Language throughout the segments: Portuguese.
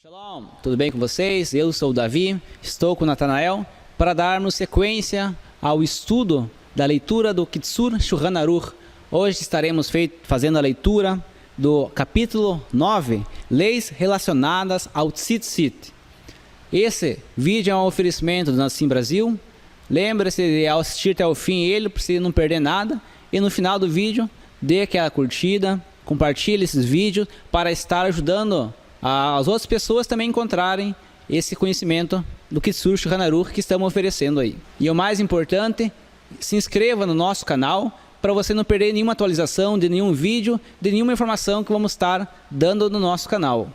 Shalom, tudo bem com vocês? Eu sou o Davi, estou com o Natanael para darmos sequência ao estudo da leitura do Kitsur Shulchan Aruch. Hoje estaremos fazendo a leitura do capítulo 9, Leis Relacionadas ao Tzitzit. Esse vídeo é um oferecimento do Nassim Brasil. Lembre-se de assistir até o fim ele, para você não perder nada. E no final do vídeo, dê aquela curtida, compartilhe esses vídeos para estar ajudando as outras pessoas também encontrarem esse conhecimento do Kitsur Shulchan Aruch que estamos oferecendo aí. E o mais importante, se inscreva no nosso canal para você não perder nenhuma atualização de nenhum vídeo, de nenhuma informação que vamos estar dando no nosso canal.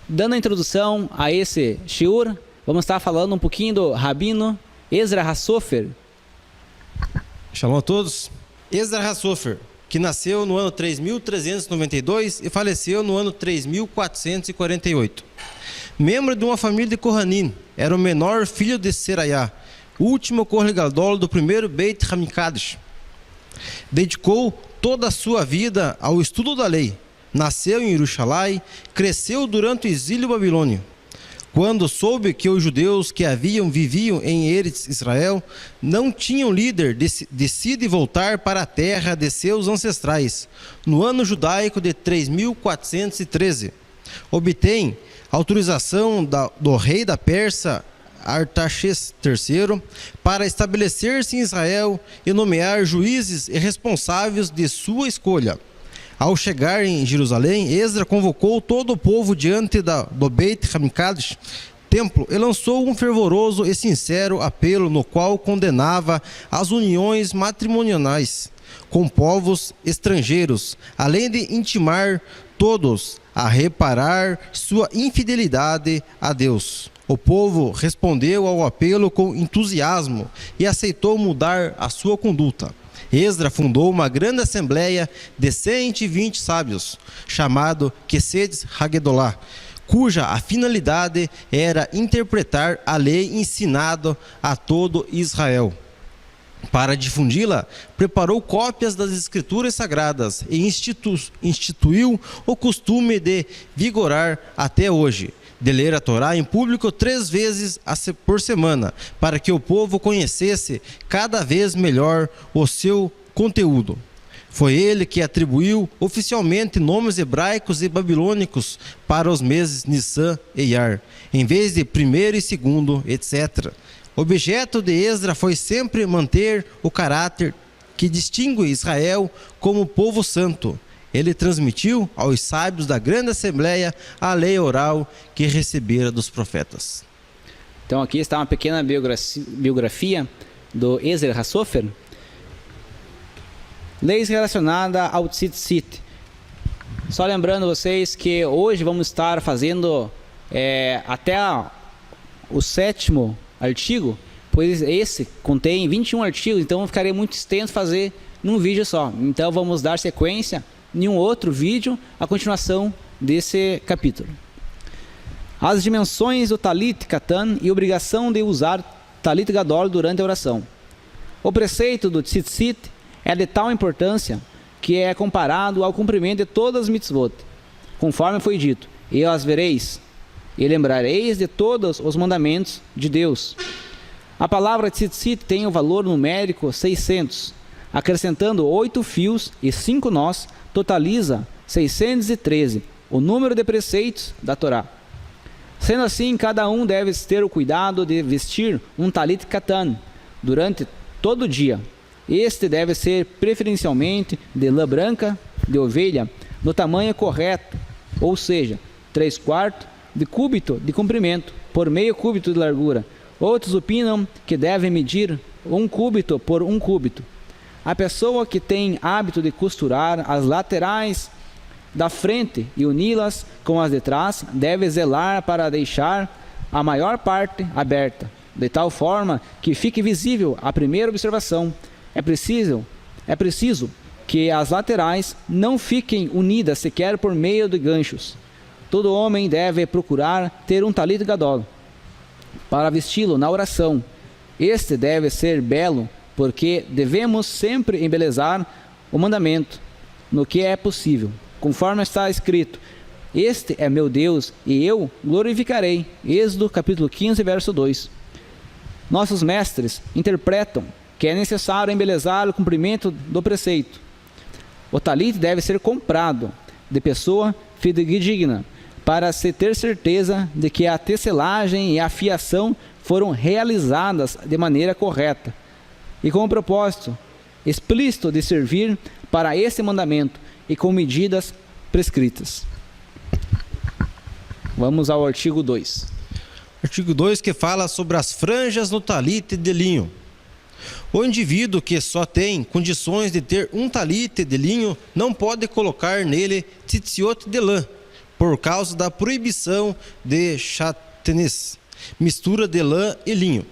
Dando a introdução a esse shiur, vamos estar falando um pouquinho do Rabino Ezra HaSofer. Shalom a todos. Ezra HaSofer, que nasceu no ano 3392 e faleceu no ano 3448. Membro de uma família de Kohanim, era o menor filho de Seraiah, último Kohen Gadol do primeiro Beit HaMikdash. Dedicou toda a sua vida ao estudo da lei. Nasceu em Jerusalém, cresceu durante o exílio babilônio. Quando soube que os judeus que viviam em Eretz Israel não tinham líder, decide voltar para a terra de seus ancestrais, no ano judaico de 3413. Obtém autorização do rei da Pérsia, Artaxerxes III, para estabelecer-se em Israel e nomear juízes e responsáveis de sua escolha. Ao chegar em Jerusalém, Esdra convocou todo o povo diante do Beit HaMikdash, templo, e lançou um fervoroso e sincero apelo no qual condenava as uniões matrimoniais com povos estrangeiros, além de intimar todos a reparar sua infidelidade a Deus. O povo respondeu ao apelo com entusiasmo e aceitou mudar a sua conduta. Esdra fundou uma grande assembleia de 120 sábios, chamado Kesed Hagdolah, cuja a finalidade era interpretar a lei ensinada a todo Israel. Para difundi-la, preparou cópias das escrituras sagradas e instituiu o costume de vigorar até hoje, de ler a Torá em público 3 vezes por semana, para que o povo conhecesse cada vez melhor o seu conteúdo. Foi ele que atribuiu oficialmente nomes hebraicos e babilônicos para os meses Nissan e Iyar, em vez de primeiro e segundo, etc. O objeto de Esdra foi sempre manter o caráter que distingue Israel como povo santo. Ele transmitiu aos sábios da grande assembleia a lei oral que recebera dos profetas. Então aqui está uma pequena biografia do Ezra HaSofer. Leis relacionadas ao Tzitzit. Só lembrando vocês que hoje vamos estar fazendo até o 7º artigo, pois esse contém 21 artigos, então ficaria muito extenso fazer num vídeo só. Então vamos dar sequência em um outro vídeo, a continuação desse capítulo. As dimensões do Talit Katan e obrigação de usar Talit Gadol durante a oração. O preceito do Tzitzit é de tal importância que é comparado ao cumprimento de todas as mitzvot, conforme foi dito: e as vereis, e lembrareis de todos os mandamentos de Deus. A palavra Tzitzit tem o valor numérico 600, acrescentando 8 fios e 5 nós, totaliza 613, o número de preceitos da Torá. Sendo assim, cada um deve ter o cuidado de vestir um talit katan durante todo o dia. Este deve ser preferencialmente de lã branca, de ovelha, no tamanho correto, ou seja, 3/4 de cúbito de comprimento por meio cúbito de largura. Outros opinam que deve medir 1 cúbito por 1 cúbito. A pessoa que tem hábito de costurar as laterais da frente e uni-las com as de trás deve zelar para deixar a maior parte aberta, de tal forma que fique visível a primeira observação. É preciso que as laterais não fiquem unidas sequer por meio de ganchos. Todo homem deve procurar ter um talit gadol para vesti-lo na oração. Este deve ser belo, porque devemos sempre embelezar o mandamento no que é possível, conforme está escrito: este é meu Deus, e eu glorificarei. Êxodo capítulo 15, verso 2. Nossos mestres interpretam que é necessário embelezar o cumprimento do preceito. O talite deve ser comprado de pessoa fidedigna, para se ter certeza de que a tecelagem e a fiação foram realizadas de maneira correta, e com o propósito explícito de servir para esse mandamento e com medidas prescritas. Vamos ao artigo 2. Artigo 2, que fala sobre as franjas no talite de linho. O indivíduo que só tem condições de ter um talite de linho não pode colocar nele tzitziot de lã, por causa da proibição de chatnez, mistura de lã e linho.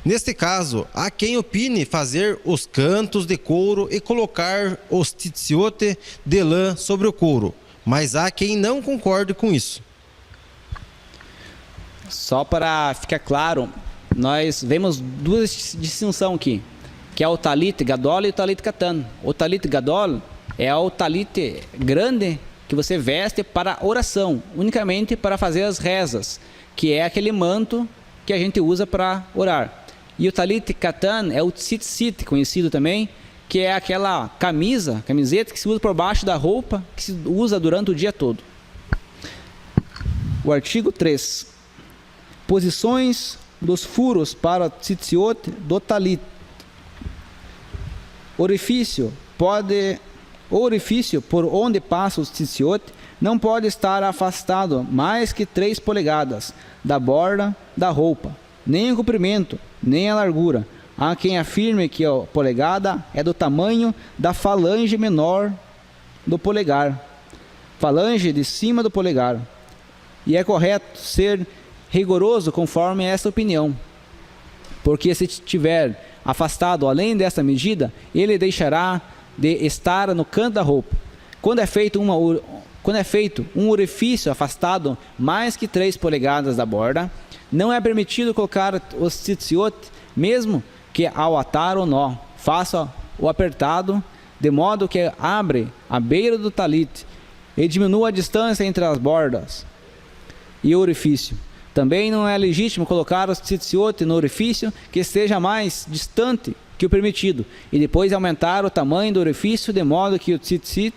Neste caso, há quem opine fazer os cantos de couro e colocar os tzitziot de lã sobre o couro, mas há quem não concorde com isso. Só para ficar claro, nós vemos duas distinções aqui, que é o talit gadol e o talit katan. O talit gadol é o talit grande que você veste para oração, unicamente para fazer as rezas, que é aquele manto que a gente usa para orar. E o talit katan é o tzitzit, conhecido também, que é aquela camiseta que se usa por baixo da roupa, que se usa durante o dia todo. O artigo 3. Posições dos furos para tzitziot do talit. O orifício por onde passa o tzitziot não pode estar afastado mais que 3 polegadas da borda da roupa, nem o comprimento, nem a largura. Há quem afirme que a polegada é do tamanho da falange menor do polegar, falange de cima do polegar. E é correto ser rigoroso conforme essa opinião, porque se estiver afastado além dessa medida, ele deixará de estar no canto da roupa. Quando é feito um orifício afastado mais que 3 polegadas da borda, não é permitido colocar os tzitziot, mesmo que ao atar o nó, faça o apertado, de modo que abre a beira do talit e diminua a distância entre as bordas e o orifício. Também não é legítimo colocar os tzitziot no orifício que esteja mais distante que o permitido, e depois aumentar o tamanho do orifício de modo que os tzitzit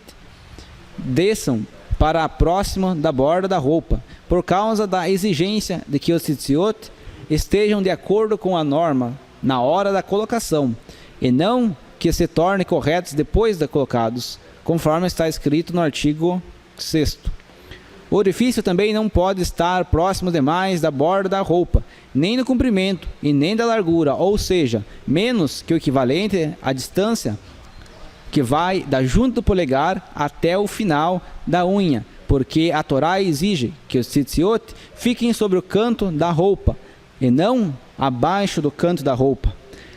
desçam para próximo da borda da roupa, por causa da exigência de que os tzitziot estejam de acordo com a norma na hora da colocação, e não que se tornem corretos depois de colocados, conforme está escrito no artigo 6º. O orifício também não pode estar próximo demais da borda da roupa, nem no comprimento e nem da largura, ou seja, menos que o equivalente à distância que vai da junta do polegar até o final da unha, porque a Torá exige que os tzitziot fiquem sobre o canto da roupa e não abaixo do canto da roupa.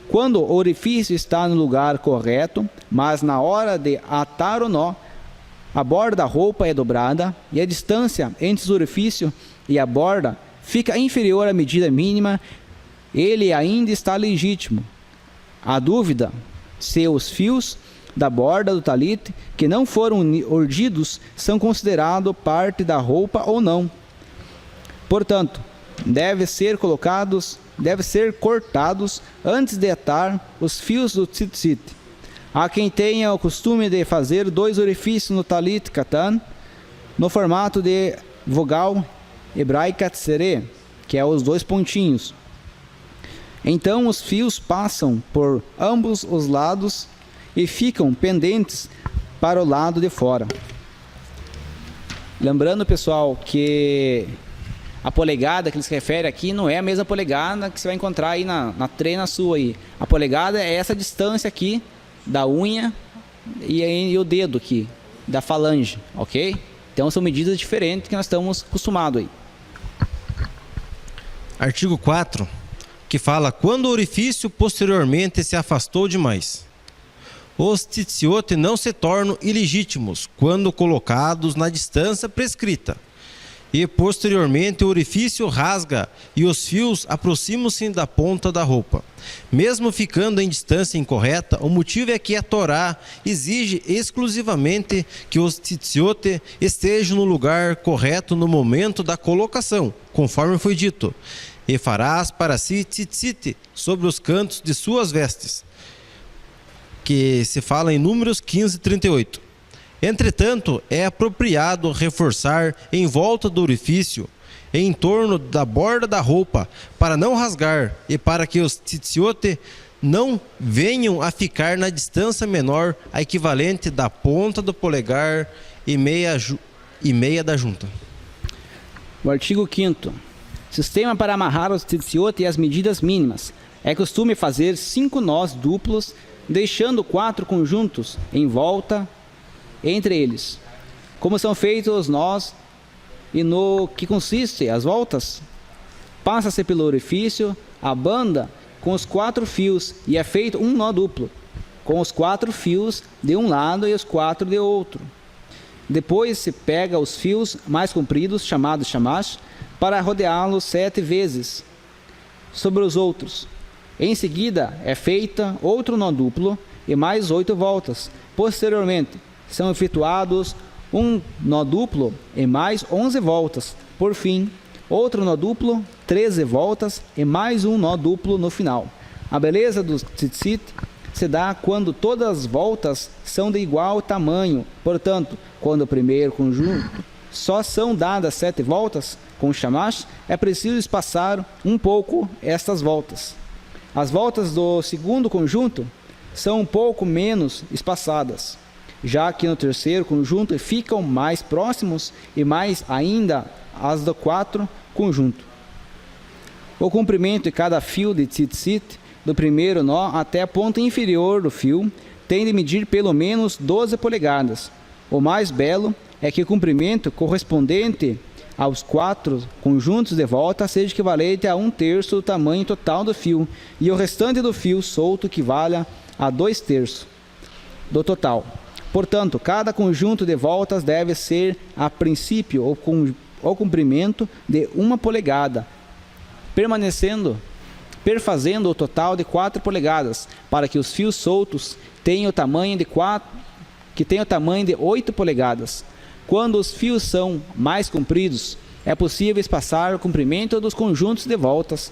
Quando o orifício está no lugar correto, mas na hora de atar o nó, a borda da roupa é dobrada e a distância entre o orifício e a borda fica inferior à medida mínima, ele ainda está legítimo. A dúvida se os fios da borda do talit que não foram urdidos são considerados parte da roupa ou não. Portanto, deve ser cortados antes de atar os fios do tzitzit. Há quem tenha o costume de fazer 2 orifícios no talit katan, no formato de vogal hebraica tsere, que é os 2 pontinhos. Então os fios passam por ambos os lados e ficam pendentes para o lado de fora. Lembrando, pessoal, que a polegada que eles referem aqui não é a mesma polegada que você vai encontrar aí na treina sua aí. A polegada é essa distância aqui da unha e o dedo aqui, da falange, ok? Então são medidas diferentes que nós estamos acostumados aí. Artigo 4, que fala quando o orifício posteriormente se afastou demais. Os tzitziot não se tornam ilegítimos quando colocados na distância prescrita, e posteriormente o orifício rasga e os fios aproximam-se da ponta da roupa. Mesmo ficando em distância incorreta, o motivo é que a Torá exige exclusivamente que o tzitziot esteja no lugar correto no momento da colocação, conforme foi dito. E farás para si tzitzit sobre os cantos de suas vestes, que se fala em Números 15:38. Entretanto, é apropriado reforçar em volta do orifício, em torno da borda da roupa, para não rasgar e para que os tzitziot não venham a ficar na distância menor, a equivalente da ponta do polegar e meia da junta. O artigo 5º. Sistema para amarrar os tzitziot e as medidas mínimas. É costume fazer 5 nós duplos, deixando 4 conjuntos em volta entre eles. Como são feitos os nós e no que consiste as voltas? Passa-se pelo orifício a banda com os 4 fios e é feito um nó duplo, com os 4 fios de um lado e os 4 de outro. Depois se pega os fios mais compridos, chamados shamash, para rodeá-los 7 vezes sobre os outros. Em seguida é feita outro nó duplo e mais 8 voltas. Posteriormente são efetuados um nó duplo e mais 11 voltas. Por fim, outro nó duplo, 13 voltas e mais um nó duplo no final. A beleza do tzitzit se dá quando todas as voltas são de igual tamanho. Portanto, quando o primeiro conjunto só são dadas 7 voltas com o shamash, é preciso espaçar um pouco estas voltas. As voltas do segundo conjunto são um pouco menos espaçadas, já que no terceiro conjunto ficam mais próximos e mais ainda as do 4 conjunto. O comprimento de cada fio de tzitzit, do primeiro nó até a ponta inferior do fio, tem de medir pelo menos 12 polegadas. O mais belo é que o comprimento correspondente aos 4 conjuntos de volta seja equivalente a 1/3 do tamanho total do fio, e o restante do fio solto equivalha a 2/3 do total. Portanto, cada conjunto de voltas deve ser, a princípio, o comprimento de 1 polegada, perfazendo o total de 4 polegadas, para que os fios soltos tenham o tamanho de 8 polegadas. Quando os fios são mais compridos, é possível espaçar o comprimento dos conjuntos de voltas.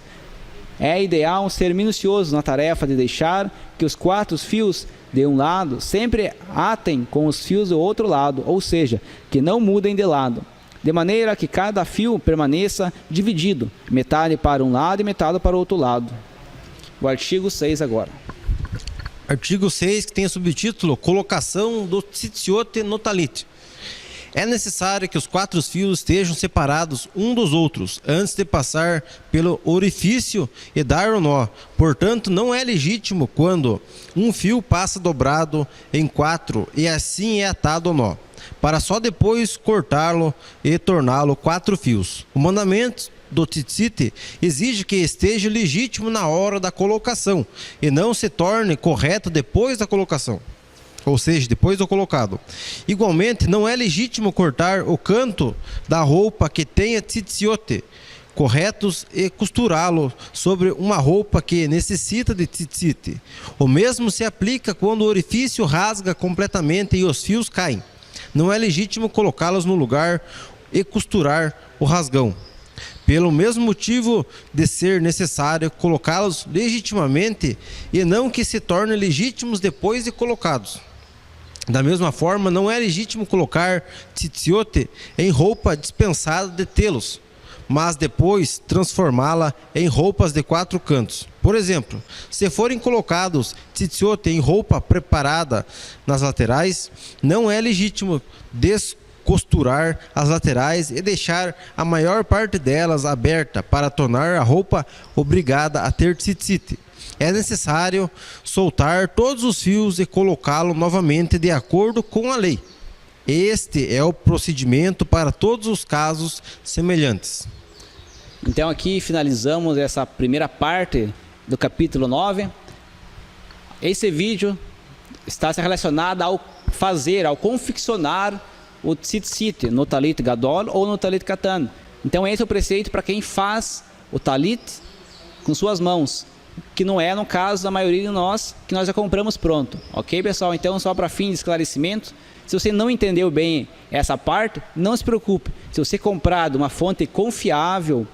É ideal ser minucioso na tarefa de deixar que os 4 fios de um lado sempre atem com os fios do outro lado, ou seja, que não mudem de lado, de maneira que cada fio permaneça dividido, metade para um lado e metade para o outro lado. O artigo 6 agora. Artigo 6, que tem o subtítulo Colocação do tzitziot no talit. É necessário que os 4 fios estejam separados um dos outros antes de passar pelo orifício e dar o nó. Portanto, não é legítimo quando um fio passa dobrado em 4 e assim é atado o nó, para só depois cortá-lo e torná-lo 4 fios. O mandamento do tzitzit exige que esteja legítimo na hora da colocação e não se torne correto depois da colocação, ou seja, depois do colocado. Igualmente, não é legítimo cortar o canto da roupa que tenha tzitziot corretos e costurá-lo sobre uma roupa que necessita de tzitzit. O mesmo se aplica quando o orifício rasga completamente e os fios caem. Não é legítimo colocá-los no lugar e costurar o rasgão, pelo mesmo motivo de ser necessário colocá-los legitimamente e não que se tornem legítimos depois de colocados. Da mesma forma, não é legítimo colocar tzitziot em roupa dispensada de telos, mas depois transformá-la em roupas de 4 cantos. Por exemplo, se forem colocados tzitziot em roupa preparada nas laterais, não é legítimo descosturar as laterais e deixar a maior parte delas aberta para tornar a roupa obrigada a ter tzitzit. É necessário soltar todos os fios e colocá-lo novamente de acordo com a lei. Este é o procedimento para todos os casos semelhantes. Então aqui finalizamos essa primeira parte do capítulo 9. Esse vídeo está relacionado ao confeccionar o tzitzit, no talit gadol ou no talit katan. Então esse é o preceito para quem faz o talit com suas mãos, que não é no caso da maioria de nós, que nós já compramos pronto. Ok, pessoal? Então, só para fim de esclarecimento, se você não entendeu bem essa parte, não se preocupe. Se você comprar de uma fonte confiável,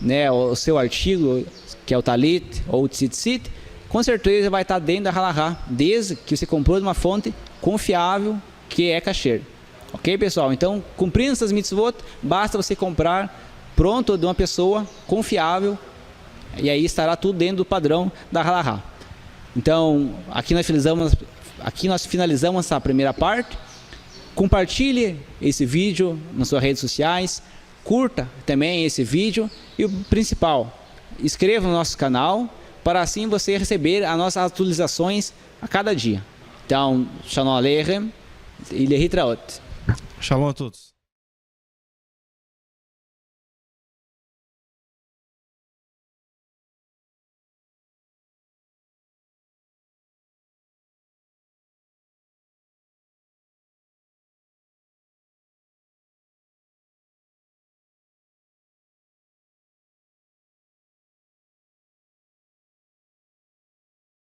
né, o seu artigo, que é o talit ou o tzitzit, com certeza vai estar dentro da halahá, desde que você comprou de uma fonte confiável, que é kasher. Ok, pessoal? Então, cumprindo essas mitzvot, basta você comprar pronto de uma pessoa confiável, e aí estará tudo dentro do padrão da halahá. Então, aqui nós finalizamos essa primeira parte. Compartilhe esse vídeo nas suas redes sociais, curta também esse vídeo e o principal, inscreva no nosso canal para assim você receber as nossas atualizações a cada dia. Então, Shalom Aleichem e Lehitraot. Shalom a todos.